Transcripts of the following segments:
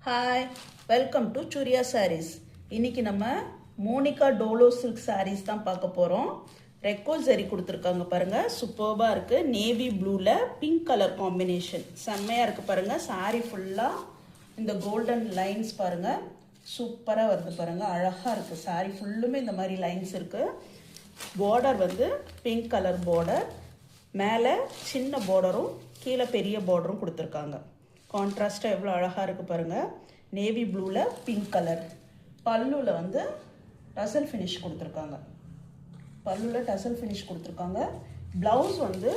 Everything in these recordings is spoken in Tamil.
Hi, welcome to Surya Sarees. இன்னைக்கு நம்ம மோனிகா டோலோ சில்க் சாரீஸ் தான் பார்க்க போகிறோம். ரெக்கோ ஜரி கொடுத்துருக்காங்க பாருங்க, சூப்பர்பாக இருக்கு. நேவி ப்ளூவில் பிங்க் கலர் காம்பினேஷன் செம்மையாக இருக்கு பாருங்க. சாரீ ஃபுல்லாக இந்த கோல்டன் லைன்ஸ் பாருங்க, சூப்பராக வருது பாருங்க, அழகாக இருக்கு. சாரீ ஃபுல்லுமே இந்த மாதிரி லைன்ஸ் இருக்கு. பார்டர் வந்து பிங்க் கலர் பார்டர், மேலே சின்ன பார்டரும் கீழே பெரிய பார்டரும் கொடுத்துருக்காங்க. கான்ட்ராஸ்டாக எவ்வளோ அழகாக இருக்குது பாருங்கள். நேவி ப்ளூவில் பிங்க் கலர். பல்லுவில் வந்து டசல் ஃபினிஷ் கொடுத்துருக்காங்க. பல்லுவில் டசல் ஃபினிஷ் கொடுத்துருக்காங்க. ப்ளவுஸ் வந்து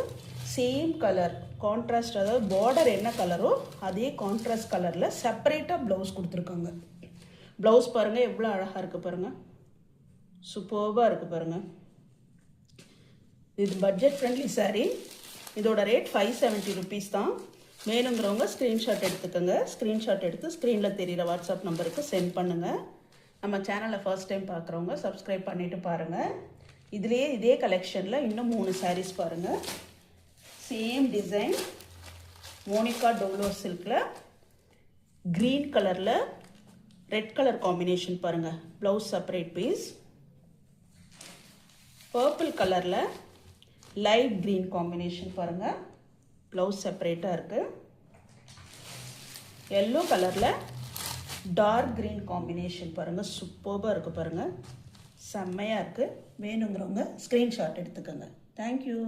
சேம் கலர் கான்ட்ராஸ்ட், அதாவது பார்டர் என்ன கலரோ அதே கான்ட்ராஸ்ட் கலரில் செப்பரேட்டாக ப்ளவுஸ் கொடுத்துருக்காங்க. ப்ளவுஸ் பாருங்கள் எவ்வளோ அழகாக இருக்குது பாருங்கள், சூப்பர்பாக இருக்குது பாருங்கள். இது பட்ஜெட் ஃப்ரெண்ட்லி சாரீ. இதோட ரேட் 570 ருபீஸ் தான். வேணுங்கிறவங்க ஸ்க்ரீன்ஷாட் எடுத்துக்கோங்க. ஸ்க்ரீன்ஷாட் எடுத்து ஸ்க்ரீனில் தெரிகிற வாட்ஸ்அப் நம்பருக்கு சென்ட் பண்ணுங்கள். நம்ம சேனலை ஃபர்ஸ்ட் டைம் பார்க்குறவங்க சப்ஸ்கிரைப் பண்ணிவிட்டு பாருங்கள். இதுலேயே இதே கலெக்ஷனில் இன்னும் 3 சாரீஸ் பாருங்கள். சேம் டிசைன், மோனிகா டோலோ சில்கில் க்ரீன் கலரில் ரெட் கலர் காம்பினேஷன் பாருங்கள். Blouse separate piece. பர்பிள் கலரில் லைட் க்ரீன் காம்பினேஷன் பாருங்கள், ப்ளவுஸ் செப்பரேட்டாக இருக்குது. எல்லோ கலரில் டார்க் க்ரீன் காம்பினேஷன் பாருங்கள், சூப்பர்பாக இருக்குது பாருங்கள், செம்மையாக இருக்குது. வேணுங்கிறவங்க ஸ்க்ரீன்ஷாட் எடுத்துக்கோங்க. தேங்க்யூ.